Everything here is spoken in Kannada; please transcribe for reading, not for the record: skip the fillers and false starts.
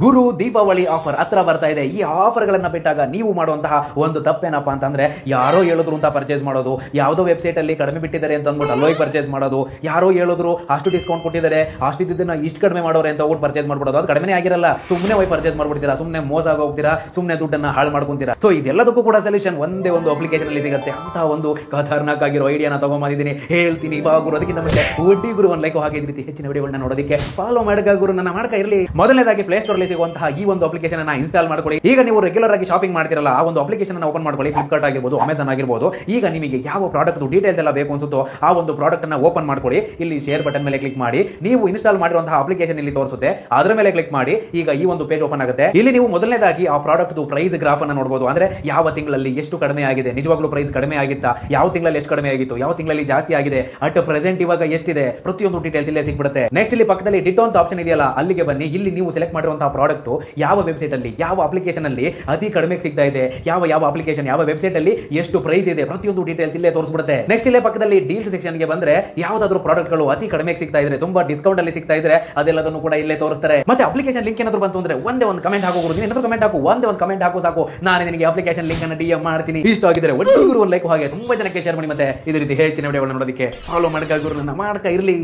ಗುರು ದೀಪಾವಳಿ ಆಫರ್ ಹತ್ರ ಬರ್ತಾ ಇದೆ. ಈ ಆಫರ್ಗಳನ್ನ ಬಿಟ್ಟಾಗ ನೀವು ಮಾಡುವಂತಹ ಒಂದು ತಪ್ಪೇನಪ್ಪಾ ಅಂತಂದ್ರೆ, ಯಾರೋ ಹೇಳಿದ್ರು ಅಂತ ಪರ್ಚೇಸ್ ಮಾಡೋದು, ಯಾವುದೋ ವೆಬ್ಸೈಟ್ ಅಲ್ಲಿ ಕಡಿಮೆ ಬಿಟ್ಟಿದ್ದಾರೆ ಅಂತ ಅಂದ್ಬಿಟ್ಟು ಅಲ್ಲೋಗಿ ಪರ್ಚೇಸ್ ಮಾಡೋದು, ಯಾರೋ ಹೇಳಿದ್ರು ಅಷ್ಟು ಡಿಸ್ಕೌಂಟ್ ಕೊಟ್ಟಿದ್ದಾರೆ ಅಷ್ಟು ಇದ್ದನ್ನ ಇಷ್ಟು ಕಡಿಮೆ ಮಾಡೋರೆ ಅಂತ ಹೋಗ್ಬಿಟ್ಟು ಪರ್ಚೇಸ್ ಮಾಡ್ಬಿಡೋದು. ಅದು ಕಡಿಮೆ ಆಗಿರಲ್ಲ, ಸುಮ್ಮನೆ ಹೋಗಿ ಪರ್ಚೇಸ್ ಮಾಡ್ಬಿಡ್ತೀರಾ, ಸುಮ್ಮನೆ ಮೋಸ ಆಗಿ ಹೋಗ್ತೀರಾ, ಸುಮ್ಮನೆ ದುಡ್ಡನ್ನ ಹಾಳು ಮಾಡ್ಕೊಂತೀರಾ. ಸೊ ಇದೆಲ್ಲದಕ್ಕೂ ಕೂಡ ಸೊಲ್ಯೂಷನ್ ಒಂದೇ ಒಂದು ಅಪ್ಲಿಕೇಶನ್ ಅಲ್ಲಿ ಸಿಗುತ್ತೆ. ಅಂತ ಒಂದು ಖತರ್ನಾಕ್ ಆಗಿರೋ ಐಡಿಯಾನ ತಗೊಂಡಿದ್ದೀನಿ, ಹೇಳ್ತೀನಿ ಇವಾಗ. ಅದಕ್ಕಿಂತ ಮುಂಚೆ ಒಡ್ಡಿ ಗುರು ಒಂದು ಲೈಕ್ ಹಾಗೆ ರೀತಿ ಹೆಚ್ಚಿನ ವಿಡಿಯೋಗಳನ್ನ ನೋಡೋದಕ್ಕೆ ಫಾಲೋ ಮಾಡಕ ಗುರು ನನ್ನ ಮಾಡ್ಕ ಇರಲಿ. ಮೊದಲನೇದಾಗಿ ಪ್ಲೇ ಸ್ಟೋರ್ ಸಿಗುವಂತಹ ಈ ಒಂದು ಅಪ್ಲಿಕೇಶನ್ ಅನ್ನ ಇನ್ಸ್ಟಾಲ್ ಮಾಡ್ಕೊಳ್ಳಿ. ಈಗ ನೀವು ರೆಗ್ಯುಲರ್ ಆಗಿ ಶಾಪಿಂಗ್ ಮಾಡ್ತಿರಲ್ಲ, ಆ ಒಂದು ಅಪ್ಲಿಕೇಶನ್ ಅನ್ನು ಓಪನ್ ಮಾಡ್ಕೊಳ್ಳಿ. ಫ್ಲಿಪ್ಕಾರ್ಟ್ ಆಗಿರ್ಬೋದು, ಅಮೆಜಾನ್ ಆಗಿರ್ಬೋದು. ಈಗ ನಿಮಗೆ ಯಾವ ಪ್ರಾಡಕ್ಟ್ ಡೀಟೇಲ್ಸ್ ಎಲ್ಲ ಬೇಕು ಅನ್ಸುತ್ತೋ ಆ ಒಂದು ಪ್ರಾಡಕ್ಟ್ ಅನ್ನ ಓಪನ್ ಮಾಡ್ಕೊಳ್ಳಿ. ಇಲ್ಲಿ ಶೇರ್ ಬಟನ್ ಮೇಲೆ ಕ್ಲಿಕ್ ಮಾಡಿ, ನೀವು ಇನ್ಸ್ಟಾಲ್ ಮಾಡಿರುವಂತಹ ಅಪ್ಲಿಕೇಶನ್ ಇಲ್ಲಿ ತೋರಿಸುತ್ತೆ, ಅದರ ಮೇಲೆ ಕ್ಲಿಕ್ ಮಾಡಿ. ಈಗ ಈ ಒಂದು ಪೇಜ್ ಓಪನ್ ಆಗುತ್ತೆ. ಇಲ್ಲಿ ನೀವು ಮೊದಲನೇದಾಗಿ ಆ ಪ್ರಾಡಕ್ಟ್ ಪ್ರೈಸ್ ಗ್ರಾಫ್ ಅನ್ನ ನೋಡಬಹುದು. ಅಂದ್ರೆ ಯಾವ ತಿಂಗಳಲ್ಲಿ ಎಷ್ಟು ಕಡಿಮೆ ಆಗಿದೆ, ನಿಜವಾಗ್ಲೂ ಪ್ರೈಸ್ ಕಡಿಮೆ ಆಗಿತ್ತಾ, ಯಾವ ತಿಂಗಳಲ್ಲಿ ಎಷ್ಟು ಕಡಿಮೆ ಆಗಿತ್ತು, ಯಾವ ತಿಂಗಳಲ್ಲಿ ಜಾಸ್ತಿ ಆಗಿದೆ, ಅಟ್ ಪ್ರೆಸೆಂಟ್ ಇವಾಗ ಎಷ್ಟಿದೆ, ಪ್ರತಿಯೊಂದು ಡೀಟೇಲ್ಸ್ ಇಲ್ಲೇ ಸಿಗ್ಬಿಡುತ್ತೆ. ನೆಕ್ಸ್ಟ್ ಇಲ್ಲಿ ಪಕ್ಕದಲ್ಲಿ ಡಿಟೋ ಅಂತ ಆಪ್ಷನ್ ಇದೆಯಲ್ಲ, ಅಲ್ಲಿಗೆ ಬನ್ನಿ. ಇಲ್ಲಿ ನೀವು ಸೆಲೆಕ್ಟ್ ಮಾಡಿರುವಂತಹ ಪ್ರಾಡಕ್ಟ್ ಯಾವ ವೆಬ್ಸೈಟ್ ಅಲ್ಲಿ, ಯಾವ ಅಪ್ಲಿಕೇಶನ್ ಅಲ್ಲಿ ಅತಿ ಕಡಿಮೆ ಸಿಗ್ತಾ ಇದೆ, ಯಾವ ಅಪ್ಲಿಕೇಶನ್, ಯಾವ ವೆಬ್ಸೈಟ್ ಅಲ್ಲಿ ಎಷ್ಟು ಪ್ರೈಸ್ ಇದೆ, ಪ್ರತಿಯೊಂದು ಡೀಟೇಲ್ಸ್ ಇಲ್ಲೇ ತೋರಿಸ್ಬಿಡುತ್ತೆ. ನೆಕ್ಸ್ಟ್ ಇಲ್ಲೇ ಪಕ್ಕದಲ್ಲಿ ಡೀಲ್ಸ್ ಸೆಕ್ಷನ್ ಗೆ ಬಂದ್ರೆ, ಯಾವ್ದಾದ್ರು ಪ್ರಾಡಕ್ಟ್ ಗಳು ಅತಿ ಕಡಿಮೆ ಸಿಗ್ತಾ ಇದ್ರೆ, ತುಂಬಾ ಡಿಸ್ಕೌಂಟ್ ಅಲ್ಲಿ ಸಿಗ್ತಾ ಇದ್ರೆ ಅದೆಲ್ಲದನ್ನು ಕೂಡ ಇಲ್ಲೇ ತೋರಿಸ್ತಾರೆ. ಮತ್ತೆ ಅಪ್ಲಿಕೇಶನ್ ಲಿಂಕ್ ಏನಾದ್ರು ಬಂತು ಅಂದ್ರೆ ಒಂದೇ ಒಂದು ಕಮೆಂಟ್ ಹಾಕೋ, ಏನಾದ್ರು ಕಮೆಂಟ್ ಹಾಕು, ಒಂದೇ ಒಂದು ಕಮೆಂಟ್ ಹಾಕು ಸಾಕು, ನಾನು ನಿನಗೆ ಅಪ್ಲಿಕೇಶನ್ ಲಿಂಕ್ ಅನ್ನು DM ಮಾಡ್ತೀನಿ. ಇಷ್ಟ ಆಗಿದ್ರೆ ಒಟ್ಟು ಗುರು ಒಂದು ಲೈಕ್ ಹಾಗೆ ತುಂಬಾ ಜನಕ್ಕೆ ಶೇರ್ ಮಾಡಿ. ಮತ್ತೆ ಇದೇ ರೀತಿ ಹೆಚ್ಚಿನ ವಿಡಿಯೋಗಳನ್ನ ನೋಡೋದಕ್ಕೆ ಫಾಲೋ ಮಾಡ್ಕ ಗುರು ನನ್ನ ಮಾಡ್ಕ ಇರಲಿ.